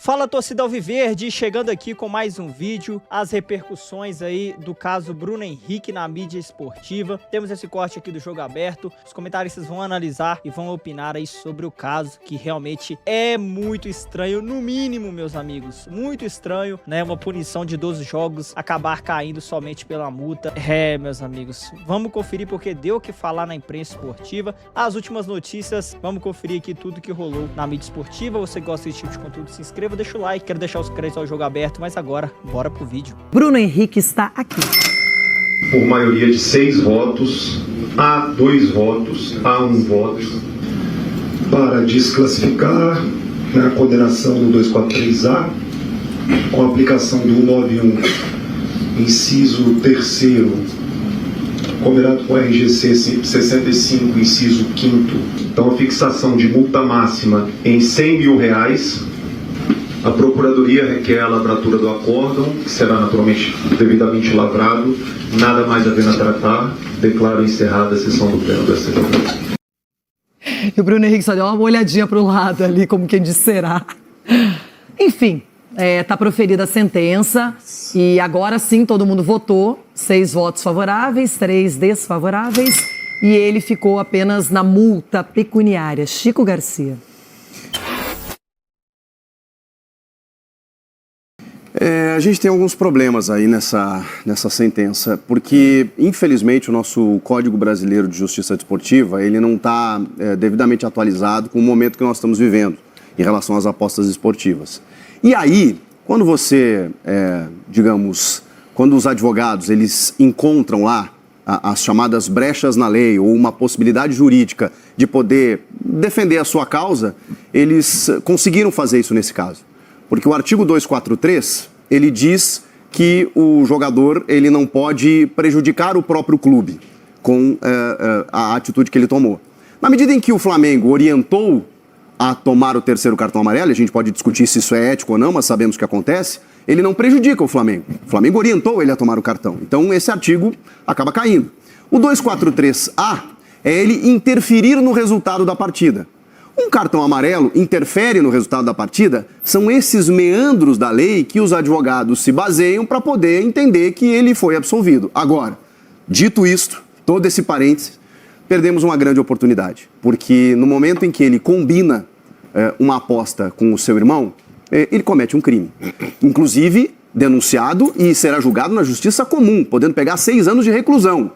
Fala, torcida alviverde, chegando aqui com mais um vídeo, as repercussões aí do caso Bruno Henrique na mídia esportiva. Temos esse corte aqui do Jogo Aberto, os comentaristas vão analisar e vão opinar aí sobre o caso, que realmente é muito estranho, no mínimo, meus amigos, muito estranho, né, uma punição de 12 jogos acabar caindo somente pela multa. Meus amigos, vamos conferir porque deu o que falar na imprensa esportiva, as últimas notícias, vamos conferir aqui tudo que rolou na mídia esportiva. Você gosta desse tipo de conteúdo, se inscreva, deixa o like, quero deixar os créditos ao Jogo Aberto, mas agora, bora pro vídeo. Bruno Henrique está aqui. Por maioria de 6 votos, a 2 votos, a 1 voto, para desclassificar a condenação do 243A, com a aplicação do 191, inciso 3º, combinado com o RGC 65, inciso 5º. Então, a fixação de multa máxima em R$100 mil. A Procuradoria requer a lavratura do acórdão, que será naturalmente devidamente lavrado. Nada mais havendo a tratar, declaro encerrada a sessão do Pleno do STF. E o Bruno Henrique só deu uma olhadinha para o lado ali, como quem diz será. Enfim, tá proferida a sentença e agora sim todo mundo votou. 6 votos favoráveis, 3 desfavoráveis e ele ficou apenas na multa pecuniária. Chico Garcia. A gente tem alguns problemas aí nessa sentença, porque, infelizmente, o nosso Código Brasileiro de Justiça Desportiva, ele não está devidamente atualizado com o momento que nós estamos vivendo em relação às apostas esportivas. E aí, quando você, quando os advogados, eles encontram lá as chamadas brechas na lei ou uma possibilidade jurídica de poder defender a sua causa, eles conseguiram fazer isso nesse caso. Porque o artigo 243, ele diz que o jogador ele não pode prejudicar o próprio clube com a atitude que ele tomou. Na medida em que o Flamengo orientou a tomar o 3º cartão amarelo, a gente pode discutir se isso é ético ou não, mas sabemos o que acontece, ele não prejudica o Flamengo. O Flamengo orientou ele a tomar o cartão. Então esse artigo acaba caindo. O 243A é ele interferir no resultado da partida. Um cartão amarelo interfere no resultado da partida? São esses meandros da lei que os advogados se baseiam para poder entender que ele foi absolvido. Agora, dito isto, todo esse parênteses, perdemos uma grande oportunidade. Porque no momento em que ele combina uma aposta com o seu irmão, ele comete um crime. Inclusive, denunciado e será julgado na justiça comum, podendo pegar 6 anos de reclusão.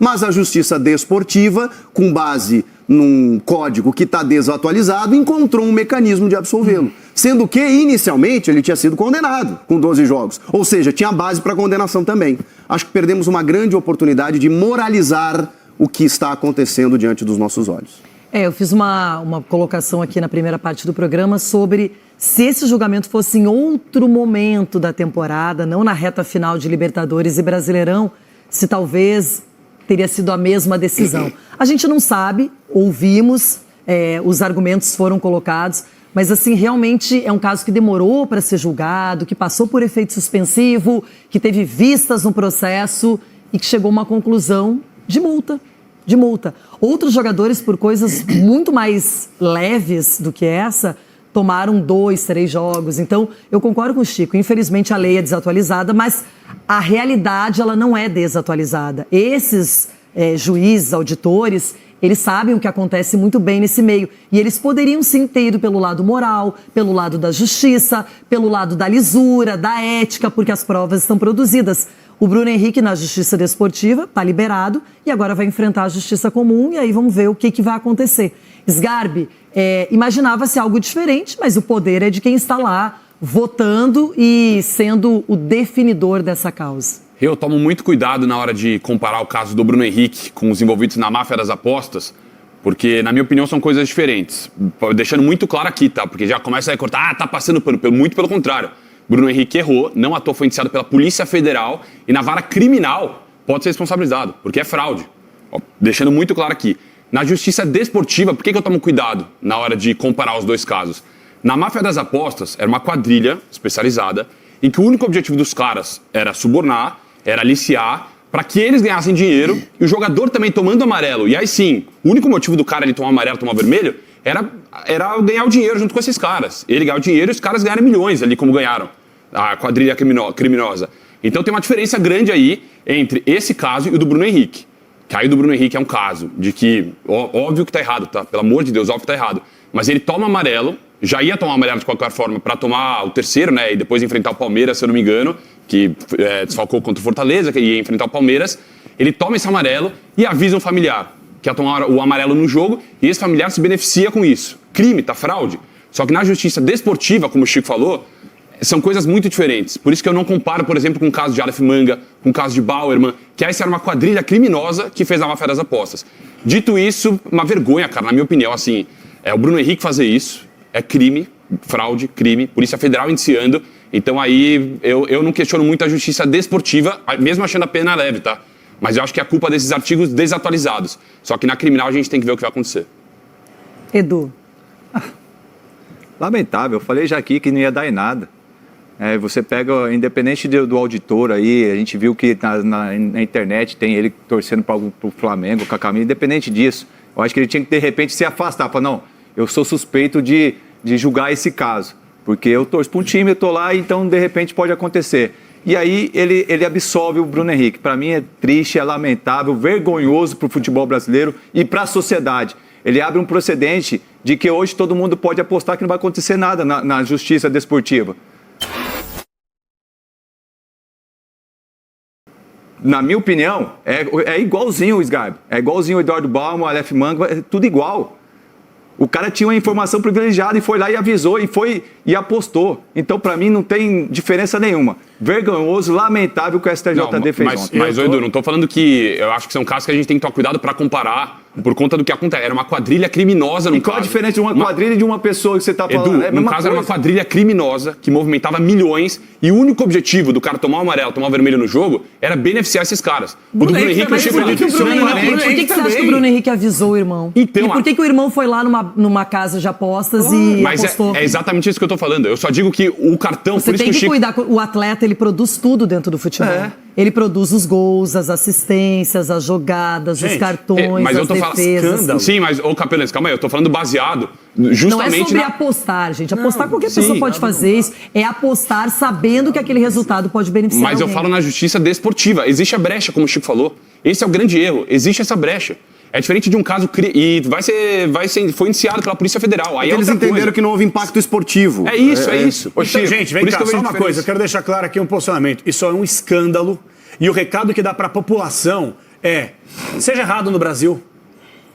Mas a justiça desportiva, com base num código que está desatualizado, encontrou um mecanismo de absolvê-lo. Sendo que, inicialmente, ele tinha sido condenado com 12 jogos. Ou seja, tinha base para condenação também. Acho que perdemos uma grande oportunidade de moralizar o que está acontecendo diante dos nossos olhos. Eu fiz uma colocação aqui na primeira parte do programa sobre se esse julgamento fosse em outro momento da temporada, não na reta final de Libertadores e Brasileirão, se talvez teria sido a mesma decisão. A gente não sabe, ouvimos, os argumentos foram colocados, mas assim, realmente é um caso que demorou para ser julgado, que passou por efeito suspensivo, que teve vistas no processo e que chegou a uma conclusão de multa. Outros jogadores, por coisas muito mais leves do que essa, tomaram 2, 3 jogos. Então, eu concordo com o Chico. Infelizmente, a lei é desatualizada, mas a realidade ela não é desatualizada. Esses juízes, auditores, eles sabem o que acontece muito bem nesse meio. E eles poderiam sim ter ido pelo lado moral, pelo lado da justiça, pelo lado da lisura, da ética, porque as provas estão produzidas. O Bruno Henrique, na justiça desportiva, está liberado e agora vai enfrentar a justiça comum e aí vamos ver o que vai acontecer. Sgarbi, imaginava-se algo diferente, mas o poder é de quem está lá votando e sendo o definidor dessa causa. Eu tomo muito cuidado na hora de comparar o caso do Bruno Henrique com os envolvidos na máfia das apostas, porque, na minha opinião, são coisas diferentes. Deixando muito claro aqui, tá? Porque já começa a recortar, tá passando muito pelo contrário. Bruno Henrique errou, não à toa foi indiciado pela Polícia Federal e na vara criminal pode ser responsabilizado, porque é fraude. Deixando muito claro aqui. Na justiça desportiva, por que eu tomo cuidado na hora de comparar os dois casos? Na máfia das apostas, era uma quadrilha especializada em que o único objetivo dos caras era subornar, era aliciar, para que eles ganhassem dinheiro e o jogador também tomando amarelo. E aí sim, o único motivo do cara ele tomar amarelo, tomar vermelho, era ganhar o dinheiro junto com esses caras. Ele ganhar o dinheiro e os caras ganharam milhões ali, como ganharam a quadrilha criminosa. Então tem uma diferença grande aí entre esse caso e o do Bruno Henrique. Que aí o do Bruno Henrique é um caso de que, óbvio que tá errado, tá? Pelo amor de Deus, óbvio que tá errado. Mas ele toma amarelo, já ia tomar amarelo de qualquer forma para tomar o terceiro, né? E depois enfrentar o Palmeiras, se eu não me engano, que desfalcou contra o Fortaleza, que ia enfrentar o Palmeiras. Ele toma esse amarelo e avisa um familiar que ia tomar o amarelo no jogo, e esse familiar se beneficia com isso. Crime, tá? Fraude. Só que na justiça desportiva, como o Chico falou, são coisas muito diferentes. Por isso que eu não comparo, por exemplo, com o caso de Aleph Manga, com o caso de Bauerman, que essa era uma quadrilha criminosa que fez a máfia das apostas. Dito isso, uma vergonha, cara, na minha opinião, assim, o Bruno Henrique fazer isso é crime, fraude, crime, Polícia Federal indiciando. Então aí eu não questiono muito a justiça desportiva, mesmo achando a pena leve, tá? Mas eu acho que é a culpa desses artigos desatualizados. Só que na criminal a gente tem que ver o que vai acontecer. Edu. Lamentável, eu falei já aqui que não ia dar em nada. Você pega, independente do auditor aí, a gente viu que na internet tem ele torcendo para o Flamengo com a camisa, independente disso. Eu acho que ele tinha que, de repente, se afastar. Falar, não, eu sou suspeito de julgar esse caso. Porque eu torço para um time, eu estou lá, então, de repente, pode acontecer. E aí ele absolve o Bruno Henrique. Para mim é triste, é lamentável, vergonhoso para o futebol brasileiro e para a sociedade. Ele abre um precedente de que hoje todo mundo pode apostar que não vai acontecer nada na justiça desportiva. Na minha opinião, é igualzinho o Sgarbi. É igualzinho o Eduardo Bauman, o Aleph Manga, é tudo igual. O cara tinha uma informação privilegiada e foi lá e avisou e apostou. Então, para mim, não tem diferença nenhuma. Vergonhoso, lamentável que o STJD fez ontem. Mas, Edu, não estou falando que... Eu acho que são casos que a gente tem que tomar cuidado para comparar por conta do que acontece. Era uma quadrilha criminosa no caso. E qual a diferença de uma quadrilha e de uma pessoa que você está falando? Edu, no caso era uma quadrilha criminosa que movimentava milhões e o único objetivo do cara tomar o amarelo, tomar o vermelho no jogo era beneficiar esses caras. O do Bruno Henrique não chegou Por que você acha que o Bruno Henrique avisou o irmão? Então, e por que o irmão foi lá numa casa de apostas e apostou? É exatamente isso que eu tô falando. Eu só digo que o cartão... Você tem que cuidar. O atleta, ele produz tudo dentro do futebol. Ele produz os gols, as assistências, as jogadas, os cartões, mas as defesas. Sim, mas, Capelense, calma aí, eu tô falando baseado justamente... Não é sobre apostar, gente. Apostar qualquer pessoa pode fazer isso. É apostar sabendo que aquele resultado pode beneficiar Mas alguém. Eu falo na justiça desportiva. Existe a brecha, como o Chico falou. Esse é o grande erro. Existe essa brecha. É diferente de um caso e foi indiciado pela Polícia Federal. Aí eles entenderam que não houve impacto esportivo. É isso, é isso. Então, gente, vem cá, só uma coisa. Eu quero deixar claro aqui um posicionamento. Isso é um escândalo. E o recado que dá para a população é: seja errado no Brasil.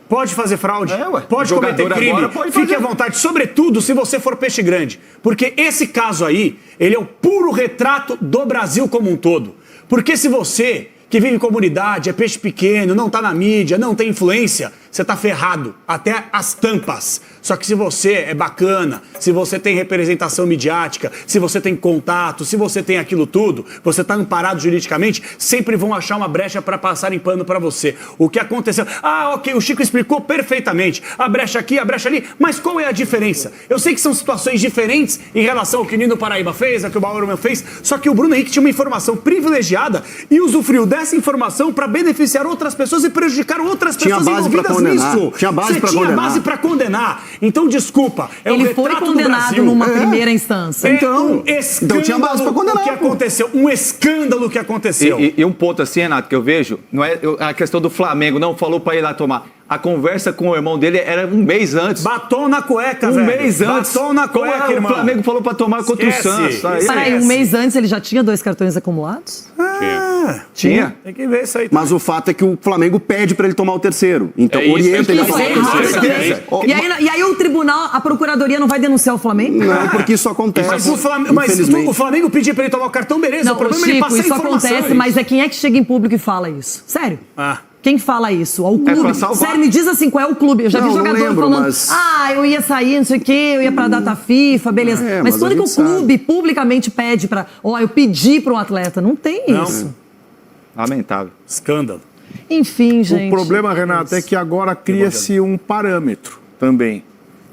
Pode fazer fraude, pode cometer crime, fique à vontade, sobretudo se você for peixe grande. Porque esse caso aí, ele é o puro retrato do Brasil como um todo. Porque se você, que vive em comunidade, é peixe pequeno, não tá na mídia, não tem influência, você tá ferrado, até as tampas. Só que se você é bacana, se você tem representação midiática, se você tem contato, se você tem aquilo tudo, você tá amparado juridicamente, sempre vão achar uma brecha para passarem pano para você. O que aconteceu? Ok, o Chico explicou perfeitamente. A brecha aqui, a brecha ali, mas qual é a diferença? Eu sei que são situações diferentes em relação ao que o Nino Paraíba fez, ao que o Bauerman fez, só que o Bruno Henrique tinha uma informação privilegiada e usufruiu dessa informação para beneficiar outras pessoas e prejudicar outras pessoas envolvidas nisso. Tinha base para condenar. Então, desculpa. Ele foi condenado numa primeira instância. Então tinha base para condenar. O que aconteceu? Um escândalo que aconteceu. E um ponto assim, Renato, que eu vejo, não é a questão do Flamengo, não falou para ir lá tomar. A conversa com o irmão dele era um mês antes. Batom na cueca, velho. Um mês antes. Batom na cueca, irmão. O Flamengo falou para tomar contra o Santos. Peraí, um mês antes ele já tinha 2 cartões acumulados? Tinha. Tem que ver isso aí. Mas o fato é que o Flamengo pede para ele tomar o terceiro. Então orienta ele a fazer isso. E aí o tribunal, a procuradoria não vai denunciar o Flamengo? Não, porque isso acontece. Mas o Flamengo pedir para ele tomar o cartão, beleza. Não, o problema Chico, é ele passar isso acontece, mas é quem é que chega em público e fala isso? Sério? Quem fala isso? O clube. Sério, me diz assim, qual é o clube? Eu já vi jogador falando, eu ia sair, não sei o quê, eu ia pra data FIFA, beleza. Mas quando que o clube publicamente pede pra... eu pedi pra um atleta? Não tem isso. Lamentável. Escândalo. Enfim, gente. O problema, Renato, é que agora cria-se um parâmetro também.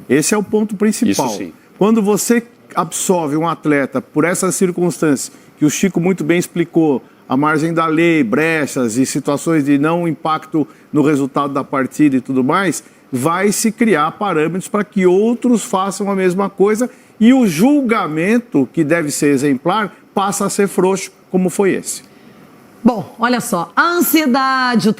Esse é o ponto principal. Isso sim. Quando você absolve um atleta por essas circunstâncias, que o Chico muito bem explicou, à margem da lei, brechas e situações de não impacto no resultado da partida e tudo mais, vai se criar parâmetros para que outros façam a mesma coisa e o julgamento, que deve ser exemplar, passa a ser frouxo, como foi esse. Bom, olha só, a ansiedade, o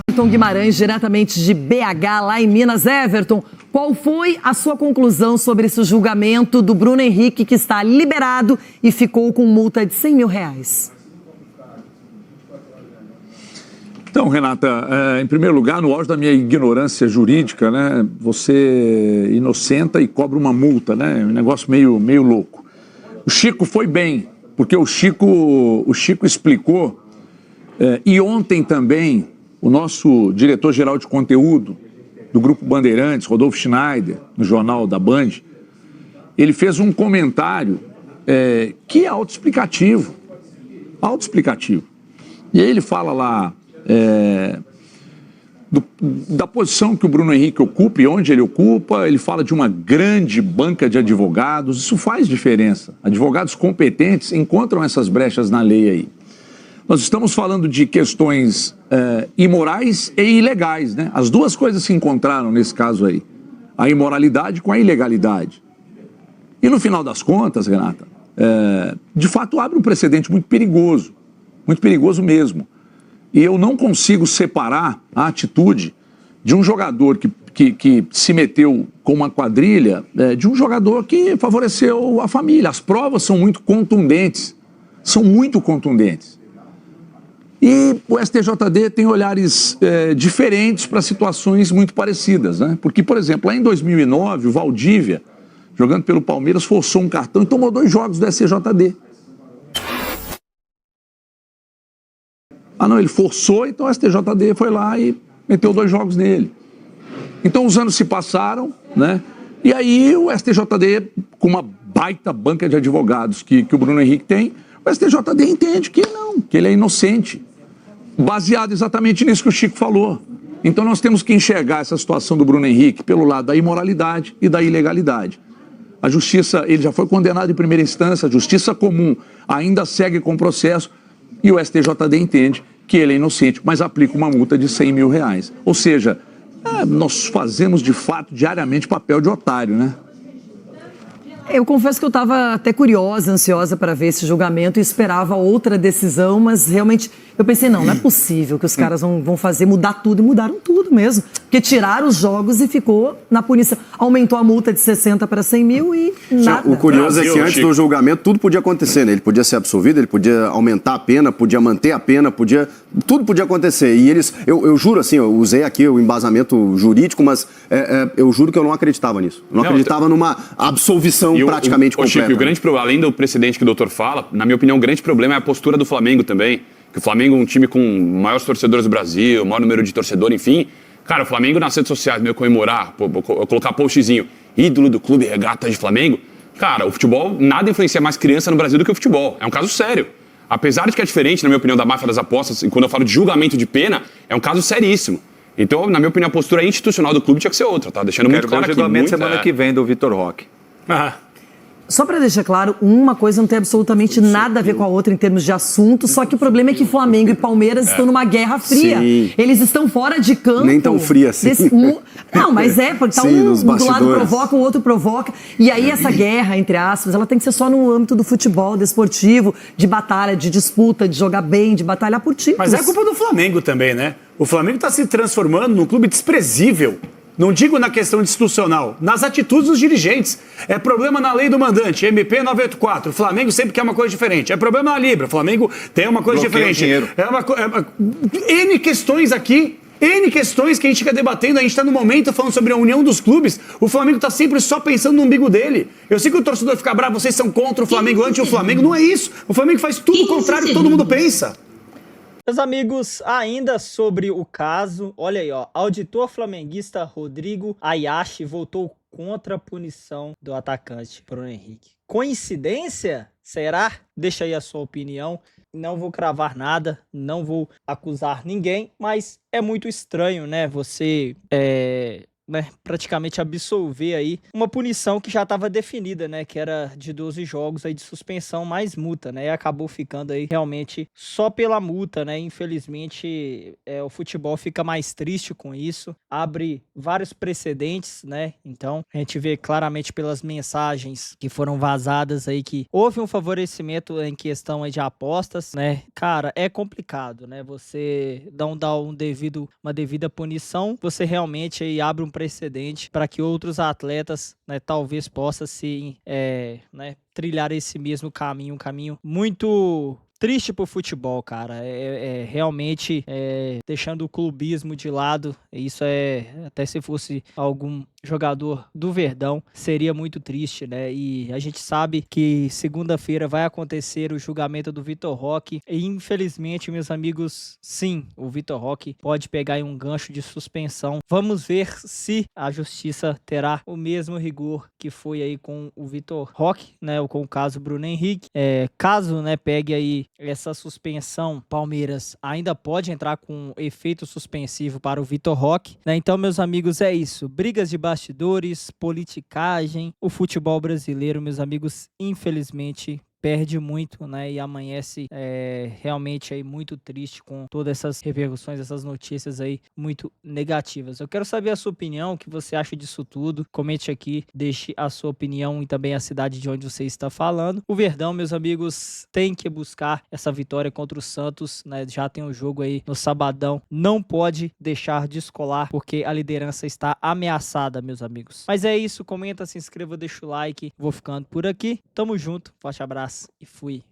Everton Guimarães, diretamente de BH, lá em Minas. Everton, qual foi a sua conclusão sobre esse julgamento do Bruno Henrique, que está liberado e ficou com multa de R$100 mil? Então, Renata, em primeiro lugar, no auge da minha ignorância jurídica, né, você inocenta e cobra uma multa, né, um negócio meio louco. O Chico foi bem, porque o Chico explicou, e ontem também o nosso diretor-geral de conteúdo do Grupo Bandeirantes, Rodolfo Schneider, no Jornal da Band, ele fez um comentário que é autoexplicativo. E aí ele fala lá da posição que o Bruno Henrique ocupa e onde ele ocupa, ele fala de uma grande banca de advogados, isso faz diferença. Advogados competentes encontram essas brechas na lei aí. Nós estamos falando de questões imorais e ilegais, né? As duas coisas se encontraram nesse caso aí, a imoralidade com a ilegalidade. E no final das contas, Renata, de fato abre um precedente muito perigoso mesmo. E eu não consigo separar a atitude de um jogador que se meteu com uma quadrilha de um jogador que favoreceu a família. As provas são muito contundentes. E o STJD tem olhares diferentes para situações muito parecidas, né? Porque, por exemplo, lá em 2009, o Valdívia, jogando pelo Palmeiras, forçou um cartão e tomou 2 jogos do STJD. Ele forçou, então o STJD foi lá e meteu 2 jogos nele. Então os anos se passaram, né? E aí o STJD, com uma baita banca de advogados que o Bruno Henrique tem, o STJD entende que ele é inocente. Baseado exatamente nisso que o Chico falou. Então nós temos que enxergar essa situação do Bruno Henrique pelo lado da imoralidade e da ilegalidade. A justiça, ele já foi condenado em primeira instância, a justiça comum ainda segue com o processo e o STJD entende que ele é inocente, mas aplica uma multa de R$100 mil. Ou seja, nós fazemos de fato diariamente papel de otário, né? Eu confesso que eu estava até curiosa, ansiosa para ver esse julgamento e esperava outra decisão, mas realmente eu pensei, não é possível que os caras vão fazer mudar tudo, e mudaram tudo mesmo. Porque tiraram os jogos e ficou na punição. Aumentou a multa de 60 para 100 mil e nada. O curioso é que antes do julgamento tudo podia acontecer, né? Ele podia ser absolvido, ele podia aumentar a pena, podia manter a pena, tudo podia acontecer. E eles, eu juro assim, eu usei aqui o embasamento jurídico, mas eu juro que eu não acreditava nisso. Eu não acreditava numa absolvição praticamente completa. Chico, o grande problema, além do precedente que o doutor fala, na minha opinião, o grande problema é a postura do Flamengo também. Que o Flamengo é um time com maiores torcedores do Brasil, maior número de torcedores, enfim. Cara, o Flamengo nas redes sociais, meio comemorar, colocar postzinho, ídolo do clube regata de Flamengo. Cara, o futebol, nada influencia mais criança no Brasil do que o futebol. É um caso sério. Apesar de que é diferente, na minha opinião, da máfia das apostas, e quando eu falo de julgamento de pena, é um caso seríssimo. Então, na minha opinião, a postura institucional do clube tinha que ser outra, tá? Deixando muito claro aqui. Quero ver o julgamento semana que vem do Vitor Roque. Só para deixar claro, uma coisa não tem absolutamente nada a ver com a outra em termos de assunto, só que o problema é que Flamengo e Palmeiras estão numa guerra fria. Sim. Eles estão fora de campo. Nem tão fria assim. Não, mas porque tá do lado provoca, o outro provoca. E aí essa guerra, entre aspas, ela tem que ser só no âmbito do futebol, desportivo, de batalha, de disputa, de jogar bem, de batalhar por títulos. Mas é culpa do Flamengo também, né? O Flamengo está se transformando num clube desprezível. Não digo na questão institucional, nas atitudes dos dirigentes. É problema na lei do mandante, MP 984. O Flamengo sempre quer uma coisa diferente. É problema na Libra, o Flamengo tem uma coisa diferente. N questões aqui, N questões que a gente fica debatendo. A gente está no momento falando sobre a união dos clubes. O Flamengo está sempre só pensando no umbigo dele. Eu sei que o torcedor fica bravo, vocês são contra o Flamengo, anti o Flamengo. Não é isso. O Flamengo faz tudo o contrário que todo mundo pensa. Meus amigos, ainda sobre o caso, olha aí, ó, auditor flamenguista Rodrigo Ayashi votou contra a punição do atacante Bruno Henrique. Coincidência? Será? Deixa aí a sua opinião. Não vou cravar nada, não vou acusar ninguém, mas é muito estranho, né? Você né, praticamente absolver aí uma punição que já estava definida, né, que era de 12 jogos aí de suspensão mais multa, né, e acabou ficando aí realmente só pela multa, né, infelizmente o futebol fica mais triste com isso, abre vários precedentes, né, então a gente vê claramente pelas mensagens que foram vazadas aí que houve um favorecimento em questão aí de apostas, né, cara, é complicado, né, você não dá uma devida punição, você realmente aí abre um precedente para que outros atletas, né, talvez possa se trilhar esse mesmo caminho, um caminho muito triste pro futebol, cara. Realmente deixando o clubismo de lado. Isso até se fosse algum jogador do Verdão, seria muito triste, né? E a gente sabe que segunda-feira vai acontecer o julgamento do Vitor Roque e infelizmente, meus amigos, sim, o Vitor Roque pode pegar aí um gancho de suspensão. Vamos ver se a justiça terá o mesmo rigor que foi aí com o Vitor Roque, né? Ou com o caso Bruno Henrique. Caso, né, pegue aí essa suspensão, Palmeiras ainda pode entrar com efeito suspensivo para o Vitor Roque, né? Então, meus amigos, é isso. Brigas de bastidores, politicagem, o futebol brasileiro, meus amigos, infelizmente perde muito, né, e amanhece realmente aí muito triste com todas essas repercussões, essas notícias aí muito negativas. Eu quero saber a sua opinião, o que você acha disso tudo, comente aqui, deixe a sua opinião e também a cidade de onde você está falando. O Verdão, meus amigos, tem que buscar essa vitória contra o Santos, né, já tem um jogo aí no sabadão, não pode deixar descolar, porque a liderança está ameaçada, meus amigos. Mas é isso, comenta, se inscreva, deixa o like, vou ficando por aqui, tamo junto, forte abraço e fui.